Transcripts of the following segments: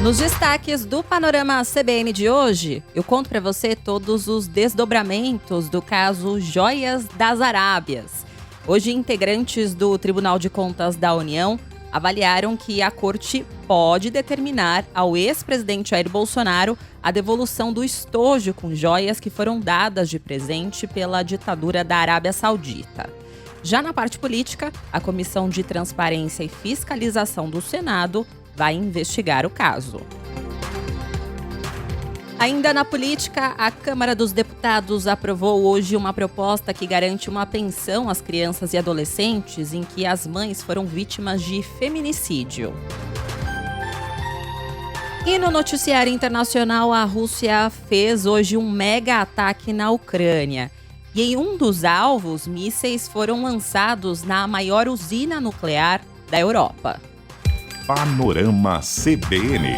Nos destaques do Panorama CBN de hoje, eu conto para você todos os desdobramentos do caso Joias das Arábias. Hoje, integrantes do Tribunal de Contas da União avaliaram que a corte pode determinar ao ex-presidente Jair Bolsonaro a devolução do estojo com joias que foram dadas de presente pela ditadura da Arábia Saudita. Já na parte política, a Comissão de Transparência e Fiscalização do Senado vai investigar o caso. Ainda na política, a Câmara dos Deputados aprovou hoje uma proposta que garante uma pensão às crianças e adolescentes em que as mães foram vítimas de feminicídio. E no noticiário internacional, a Rússia fez hoje um mega ataque na Ucrânia. E em um dos alvos, mísseis foram lançados na maior usina nuclear da Europa. Panorama CBN.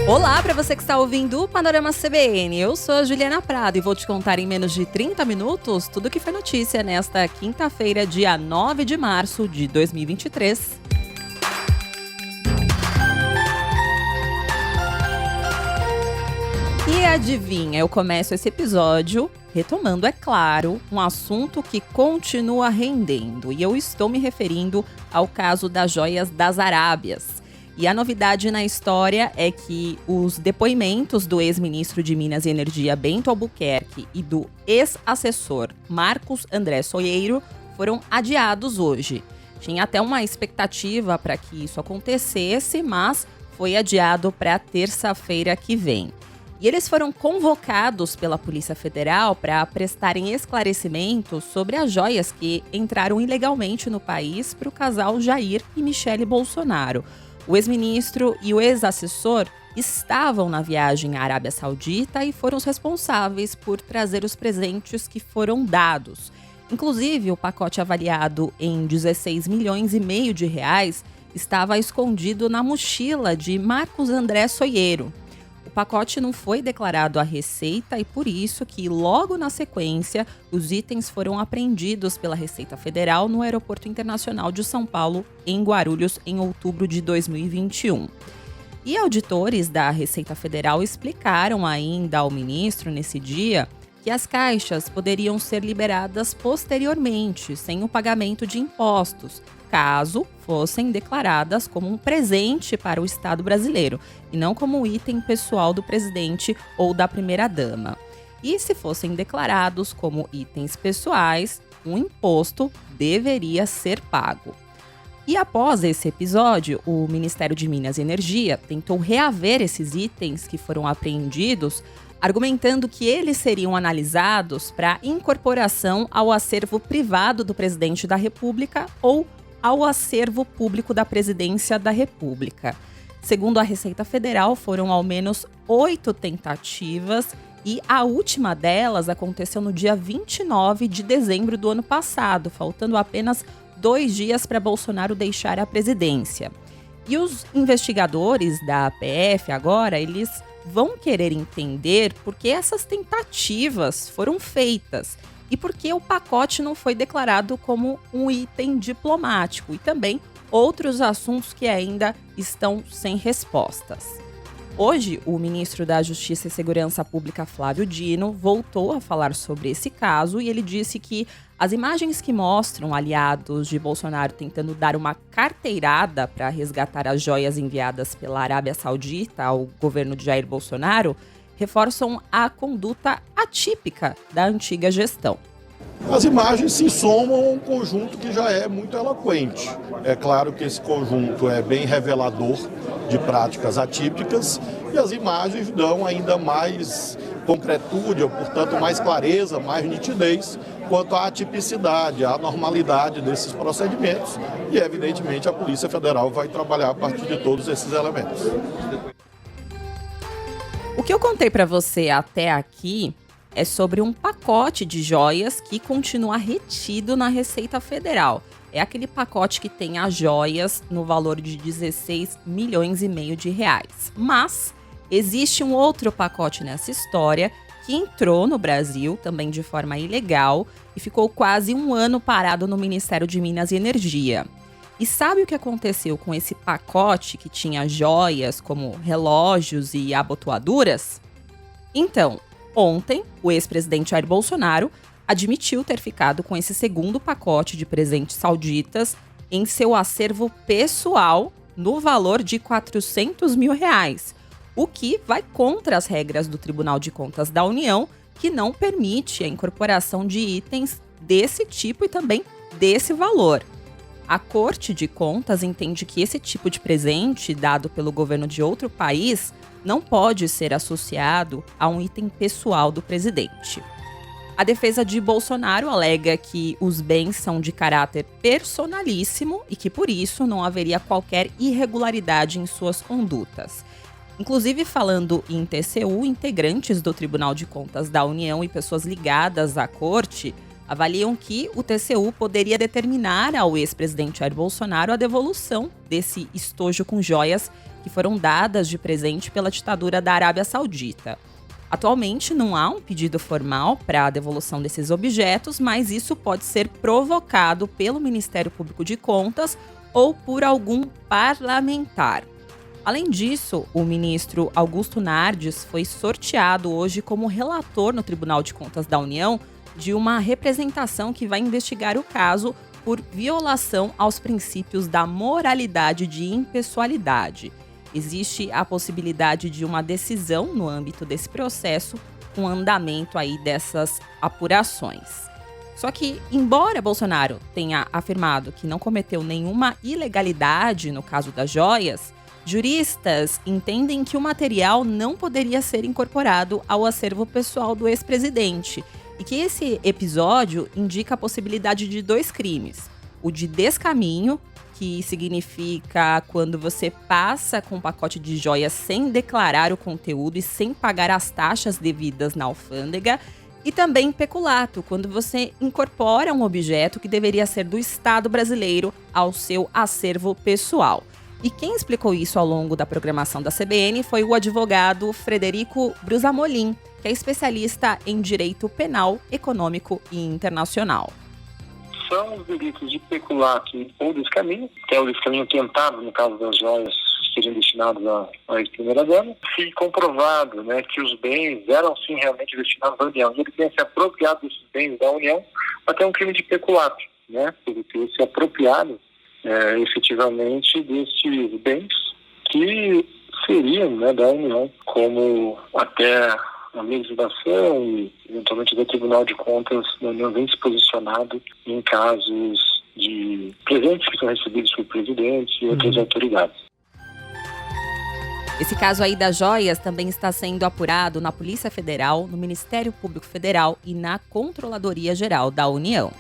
Olá para você que está ouvindo o Panorama CBN. Eu sou a Juliana Prado e vou te contar em menos de 30 minutos tudo o que foi notícia nesta quinta-feira, dia 9 de março de 2023. E adivinha, eu começo esse episódio retomando, é claro, um assunto que continua rendendo. E eu estou me referindo ao caso das Joias das Arábias. E a novidade na história é que os depoimentos do ex-ministro de Minas e Energia, Bento Albuquerque, e do ex-assessor Marcos André Soieiro foram adiados hoje. Tinha até uma expectativa para que isso acontecesse, mas foi adiado para terça-feira que vem. E eles foram convocados pela Polícia Federal para prestarem esclarecimentos sobre as joias que entraram ilegalmente no país para o casal Jair e Michele Bolsonaro. O ex-ministro e o ex-assessor estavam na viagem à Arábia Saudita e foram os responsáveis por trazer os presentes que foram dados. Inclusive, o pacote avaliado em 16 milhões e meio de reais estava escondido na mochila de Marcos André Soieiro. O pacote não foi declarado à Receita e por isso que, logo na sequência, os itens foram apreendidos pela Receita Federal no Aeroporto Internacional de São Paulo, em Guarulhos, em outubro de 2021. E auditores da Receita Federal explicaram ainda ao ministro, nesse dia, que as caixas poderiam ser liberadas posteriormente, sem o pagamento de impostos, caso fossem declaradas como um presente para o Estado brasileiro e não como item pessoal do presidente ou da primeira-dama. E se fossem declarados como itens pessoais, um imposto deveria ser pago. E após esse episódio, o Ministério de Minas e Energia tentou reaver esses itens que foram apreendidos, argumentando que eles seriam analisados para incorporação ao acervo privado do presidente da República ou ao acervo público da Presidência da República. Segundo a Receita Federal, foram ao menos 8 tentativas e a última delas aconteceu no dia 29 de dezembro do ano passado, faltando apenas 2 dias para Bolsonaro deixar a presidência. E os investigadores da APF agora, eles vão querer entender por que essas tentativas foram feitas e por que o pacote não foi declarado como um item diplomático e também outros assuntos que ainda estão sem respostas. Hoje, o ministro da Justiça e Segurança Pública, Flávio Dino, voltou a falar sobre esse caso e ele disse que as imagens que mostram aliados de Bolsonaro tentando dar uma carteirada para resgatar as joias enviadas pela Arábia Saudita ao governo de Jair Bolsonaro reforçam a conduta atípica da antiga gestão. As imagens se somam a um conjunto que já é muito eloquente. É claro que esse conjunto é bem revelador de práticas atípicas e as imagens dão ainda mais concretude, ou, portanto, mais clareza, mais nitidez quanto à atipicidade, à normalidade desses procedimentos e, evidentemente, a Polícia Federal vai trabalhar a partir de todos esses elementos. O que eu contei para você até aqui é sobre um pacote de joias que continua retido na Receita Federal. É aquele pacote que tem as joias no valor de 16 milhões e meio de reais. Mas existe um outro pacote nessa história que entrou no Brasil, também de forma ilegal, e ficou quase um ano parado no Ministério de Minas e Energia. E sabe o que aconteceu com esse pacote que tinha joias como relógios e abotoaduras? Então, ontem, o ex-presidente Jair Bolsonaro admitiu ter ficado com esse segundo pacote de presentes sauditas em seu acervo pessoal no valor de R$400 mil, o que vai contra as regras do Tribunal de Contas da União, que não permite a incorporação de itens desse tipo e também desse valor. A Corte de Contas entende que esse tipo de presente dado pelo governo de outro país não pode ser associado a um item pessoal do presidente. A defesa de Bolsonaro alega que os bens são de caráter personalíssimo e que, por isso, não haveria qualquer irregularidade em suas condutas. Inclusive, falando em TCU, integrantes do Tribunal de Contas da União e pessoas ligadas à corte avaliam que o TCU poderia determinar ao ex-presidente Jair Bolsonaro a devolução desse estojo com joias que foram dadas de presente pela ditadura da Arábia Saudita. Atualmente, não há um pedido formal para a devolução desses objetos, mas isso pode ser provocado pelo Ministério Público de Contas ou por algum parlamentar. Além disso, o ministro Augusto Nardes foi sorteado hoje como relator no Tribunal de Contas da União de uma representação que vai investigar o caso por violação aos princípios da moralidade de impessoalidade. Existe a possibilidade de uma decisão no âmbito desse processo, com andamento aí dessas apurações. Só que, embora Bolsonaro tenha afirmado que não cometeu nenhuma ilegalidade no caso das joias, juristas entendem que o material não poderia ser incorporado ao acervo pessoal do ex-presidente e que esse episódio indica a possibilidade de 2 crimes: o de descaminho, que significa quando você passa com um pacote de joias sem declarar o conteúdo e sem pagar as taxas devidas na alfândega, e também peculato, quando você incorpora um objeto que deveria ser do Estado brasileiro ao seu acervo pessoal. E quem explicou isso ao longo da programação da CBN foi o advogado Frederico Brusamolin, que é especialista em direito penal, econômico e internacional. São os delitos de peculato ou descaminho, que é o descaminho tentado, no caso das joias que seriam destinadas à ex-primeira-dama. Se comprovado, que os bens eram sim realmente destinados à União, e ele tenha se apropriado desses bens da União, até um crime de peculato, ele ter se apropriado efetivamente destes bens que seriam da União, como até a legislação e, eventualmente, do Tribunal de Contas da União vem se posicionado em casos de presentes que são recebidos pelo presidente e outras autoridades. Esse caso aí das joias também está sendo apurado na Polícia Federal, no Ministério Público Federal e na Controladoria Geral da União.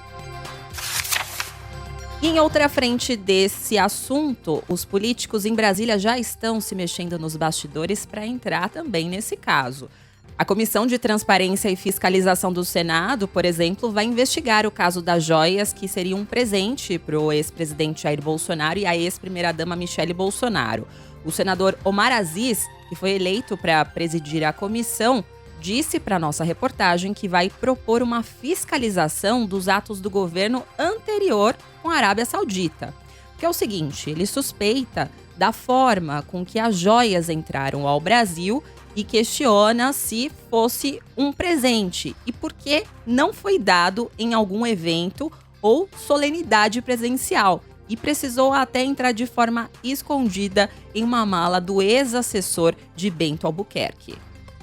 E em outra frente desse assunto, os políticos em Brasília já estão se mexendo nos bastidores para entrar também nesse caso. A Comissão de Transparência e Fiscalização do Senado, por exemplo, vai investigar o caso das joias que seriam um presente para o ex-presidente Jair Bolsonaro e a ex-primeira-dama Michele Bolsonaro. O senador Omar Aziz, que foi eleito para presidir a comissão, disse para nossa reportagem que vai propor uma fiscalização dos atos do governo anterior com a Arábia Saudita. Que é o seguinte, ele suspeita da forma com que as joias entraram ao Brasil e questiona se fosse um presente e por que não foi dado em algum evento ou solenidade presencial e precisou até entrar de forma escondida em uma mala do ex-assessor de Bento Albuquerque.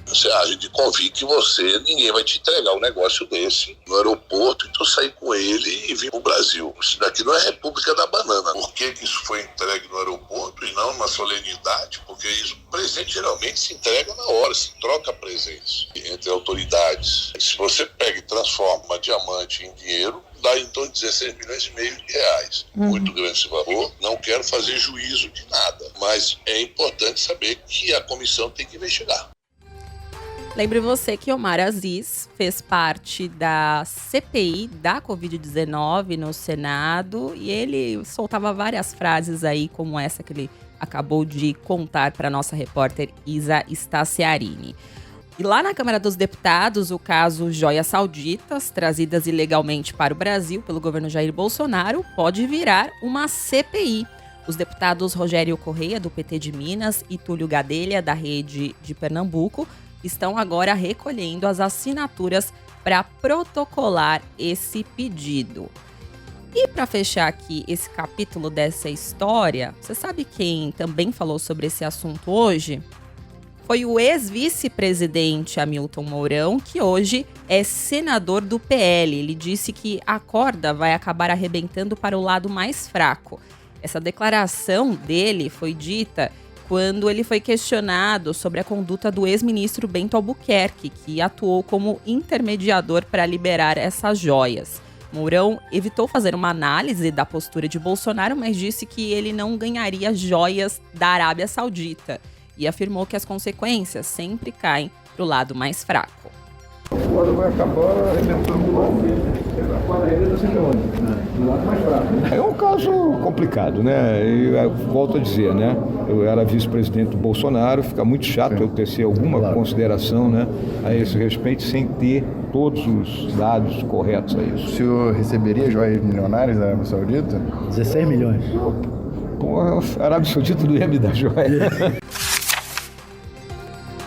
Você age de convite e ninguém vai te entregar um negócio desse no aeroporto e tu sair com ele e vir pro Brasil. Isso daqui não é República da Banana. Por que isso foi entregue no aeroporto e não na solenidade? Porque isso, presente geralmente se entrega na hora, se troca presentes entre autoridades. Se você pega e transforma diamante em dinheiro, dá em torno de 16 milhões e meio de reais. Muito grande esse valor. Não quero fazer juízo de nada, mas é importante saber que a comissão tem que investigar. Lembre você que Omar Aziz fez parte da CPI da Covid-19 no Senado e ele soltava várias frases aí como essa que ele acabou de contar para nossa repórter Isa Staciarini. E lá na Câmara dos Deputados, o caso Joias Sauditas, trazidas ilegalmente para o Brasil pelo governo Jair Bolsonaro, pode virar uma CPI. Os deputados Rogério Correia, do PT de Minas, e Túlio Gadelha, da Rede de Pernambuco, estão agora recolhendo as assinaturas para protocolar esse pedido. E para fechar aqui esse capítulo dessa história, você sabe quem também falou sobre esse assunto hoje? Foi o ex-vice-presidente Hamilton Mourão, que hoje é senador do PL. Ele disse que a corda vai acabar arrebentando para o lado mais fraco. Essa declaração dele foi dita quando ele foi questionado sobre a conduta do ex-ministro Bento Albuquerque, que atuou como intermediador para liberar essas joias. Mourão evitou fazer uma análise da postura de Bolsonaro, mas disse que ele não ganharia joias da Arábia Saudita e afirmou que as consequências sempre caem para o lado mais fraco. Agora vai acabar arrebentando logo do lado mais fraco. É um caso complicado, né? Eu volto a dizer, né? Eu era vice-presidente do Bolsonaro, fica muito chato eu tecer alguma consideração, né, a esse respeito, sem ter todos os dados corretos a isso. O senhor receberia joias milionárias da Arábia Saudita? 16 milhões. Pô, a Arábia Saudita não ia me dar joia.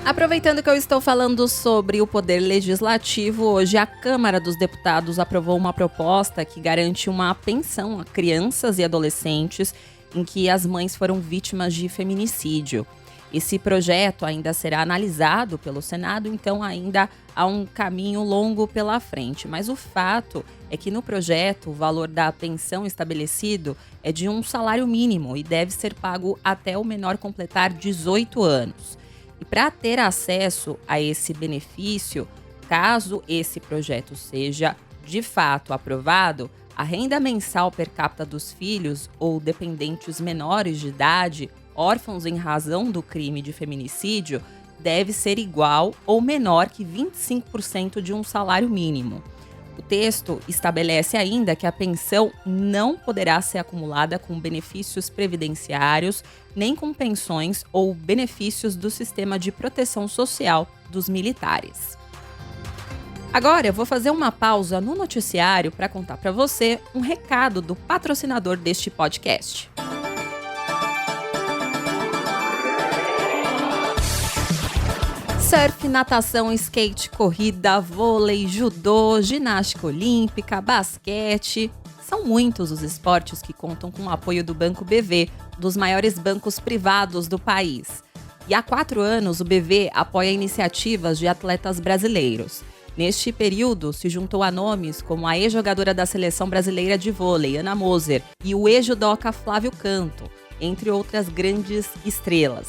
Aproveitando que eu estou falando sobre o poder legislativo, hoje a Câmara dos Deputados aprovou uma proposta que garante uma pensão a crianças e adolescentes em que as mães foram vítimas de feminicídio. Esse projeto ainda será analisado pelo Senado, então ainda há um caminho longo pela frente. Mas o fato é que no projeto o valor da pensão estabelecido é de um salário mínimo e deve ser pago até o menor completar 18 anos. E para ter acesso a esse benefício, caso esse projeto seja de fato aprovado, a renda mensal per capita dos filhos ou dependentes menores de idade, órfãos em razão do crime de feminicídio, deve ser igual ou menor que 25% de um salário mínimo. O texto estabelece ainda que a pensão não poderá ser acumulada com benefícios previdenciários, nem com pensões ou benefícios do sistema de proteção social dos militares. Agora eu vou fazer uma pausa no noticiário para contar para você um recado do patrocinador deste podcast. Surf, natação, skate, corrida, vôlei, judô, ginástica olímpica, basquete. São muitos os esportes que contam com o apoio do Banco BV, dos maiores bancos privados do país. E há 4 anos, o BV apoia iniciativas de atletas brasileiros. Neste período, se juntou a nomes como a ex-jogadora da Seleção Brasileira de Vôlei, Ana Moser, e o ex-judoca Flávio Canto, entre outras grandes estrelas.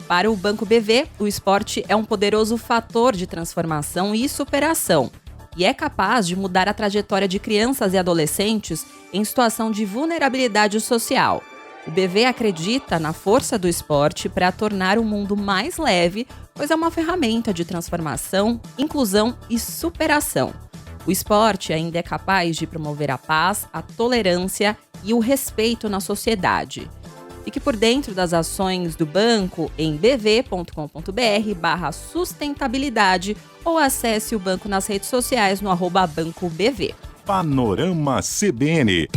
Para o Banco BV, o esporte é um poderoso fator de transformação e superação, e é capaz de mudar a trajetória de crianças e adolescentes em situação de vulnerabilidade social. O BV acredita na força do esporte para tornar o mundo mais leve, pois é uma ferramenta de transformação, inclusão e superação. O esporte ainda é capaz de promover a paz, a tolerância e o respeito na sociedade. Fique por dentro das ações do banco em bv.com.br/sustentabilidade ou acesse o banco nas redes sociais no @BancoBV. Panorama CBN.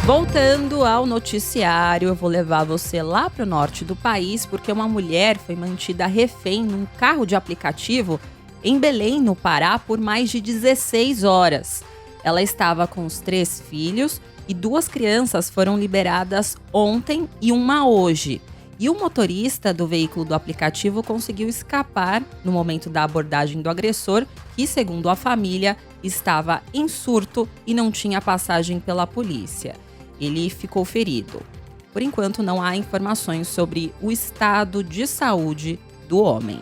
Voltando ao noticiário, eu vou levar você lá para o norte do país, porque uma mulher foi mantida refém num carro de aplicativo em Belém, no Pará, por mais de 16 horas. Ela estava com os 3 filhos e 2 crianças foram liberadas ontem e uma hoje. E o motorista do veículo do aplicativo conseguiu escapar no momento da abordagem do agressor, que, segundo a família, estava em surto e não tinha passagem pela polícia. Ele ficou ferido. Por enquanto, não há informações sobre o estado de saúde do homem.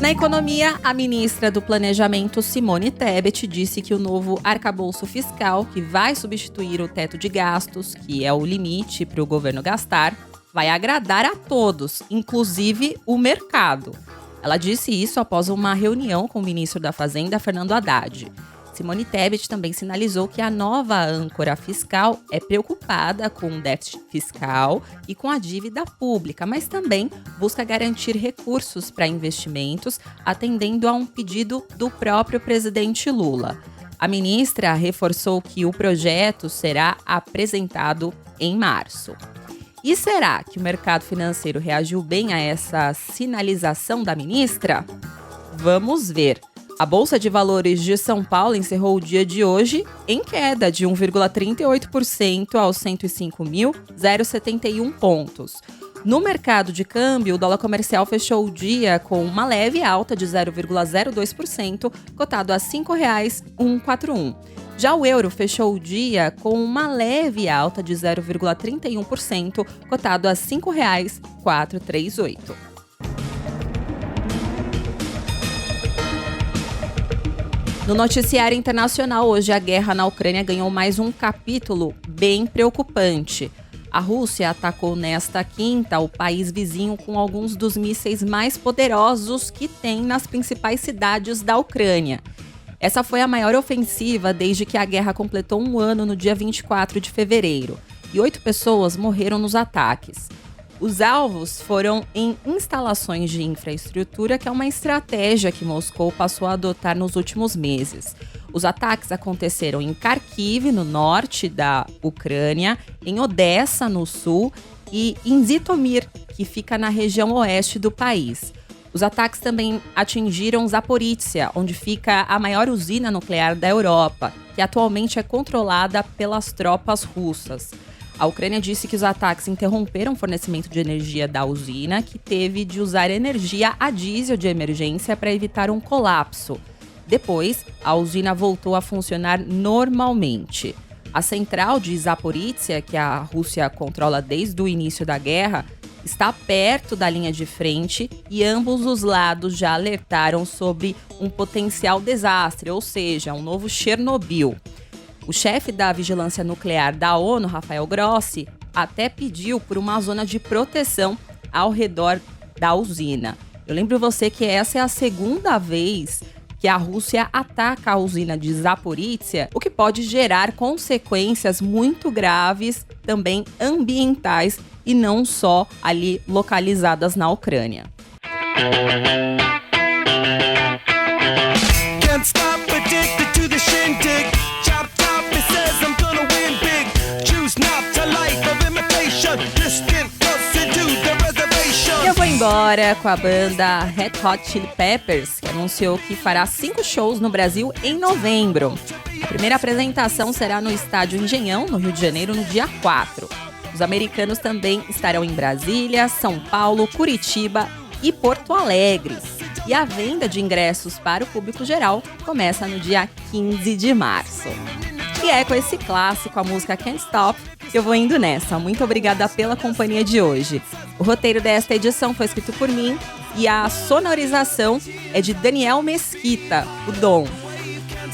Na economia, a ministra do Planejamento, Simone Tebet, disse que o novo arcabouço fiscal, que vai substituir o teto de gastos, que é o limite para o governo gastar, vai agradar a todos, inclusive o mercado. Ela disse isso após uma reunião com o ministro da Fazenda, Fernando Haddad. Simone Tebet também sinalizou que a nova âncora fiscal é preocupada com o déficit fiscal e com a dívida pública, mas também busca garantir recursos para investimentos, atendendo a um pedido do próprio presidente Lula. A ministra reforçou que o projeto será apresentado em março. E será que o mercado financeiro reagiu bem a essa sinalização da ministra? Vamos ver. A Bolsa de Valores de São Paulo encerrou o dia de hoje em queda de 1,38% aos 105.071 pontos. No mercado de câmbio, o dólar comercial fechou o dia com uma leve alta de 0,02%, cotado a R$ 5,141. Já o euro fechou o dia com uma leve alta de 0,31%, cotado a R$ 5,438. No noticiário internacional, hoje a guerra na Ucrânia ganhou mais um capítulo bem preocupante. A Rússia atacou nesta quinta o país vizinho com alguns dos mísseis mais poderosos que tem nas principais cidades da Ucrânia. Essa foi a maior ofensiva desde que a guerra completou um ano no dia 24 de fevereiro, e 8 pessoas morreram nos ataques. Os alvos foram em instalações de infraestrutura, que é uma estratégia que Moscou passou a adotar nos últimos meses. Os ataques aconteceram em Kharkiv, no norte da Ucrânia, em Odessa, no sul, e em Zitomir, que fica na região oeste do país. Os ataques também atingiram Zaporizhia, onde fica a maior usina nuclear da Europa, que atualmente é controlada pelas tropas russas. A Ucrânia disse que os ataques interromperam o fornecimento de energia da usina, que teve de usar energia a diesel de emergência para evitar um colapso. Depois, a usina voltou a funcionar normalmente. A central de Zaporizhia, que a Rússia controla desde o início da guerra, está perto da linha de frente e ambos os lados já alertaram sobre um potencial desastre, ou seja, um novo Chernobyl. O chefe da vigilância nuclear da ONU, Rafael Grossi, até pediu por uma zona de proteção ao redor da usina. Eu lembro você que essa é a segunda vez que a Rússia ataca a usina de Zaporizhia, o que pode gerar consequências muito graves, também ambientais, e não só ali localizadas na Ucrânia. Eu vou embora com a banda Red Hot Chili Peppers, que anunciou que fará 5 shows no Brasil em novembro. A primeira apresentação será no Estádio Engenhão, no Rio de Janeiro, no dia 4. Os americanos também estarão em Brasília, São Paulo, Curitiba e Porto Alegre. E a venda de ingressos para o público geral começa no dia 15 de março. E é com esse clássico, a música Can't Stop, que eu vou indo nessa. Muito obrigada pela companhia de hoje. O roteiro desta edição foi escrito por mim e a sonorização é de Daniel Mesquita, o Dom.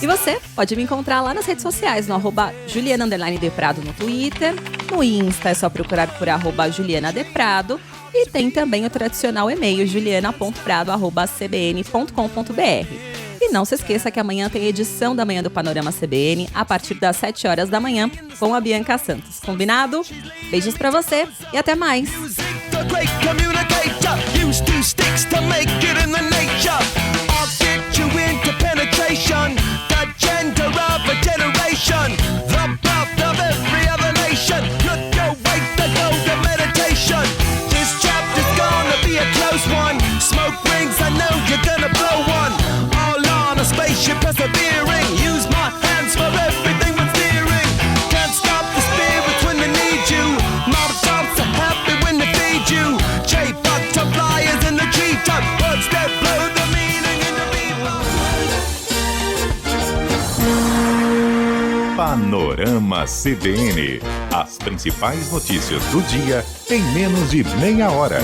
E você pode me encontrar lá nas redes sociais, no @Juliana_Deprado no Twitter, no Insta é só procurar por @JulianaDeprado e tem também o tradicional e-mail juliana.prado@cbn.com.br. E não se esqueça que amanhã tem a edição da Manhã do Panorama CBN a partir das 7 horas da manhã com a Bianca Santos. Combinado? Beijos pra você e até mais! Persevering, use my hands for everything but steering. Can't stop the spirit when they need you. Mountaintops are happy when they feed you. J-butterflies in the treetop, words that blow the meaning in the people. Panorama CBN. As principais notícias do dia em menos de meia hora.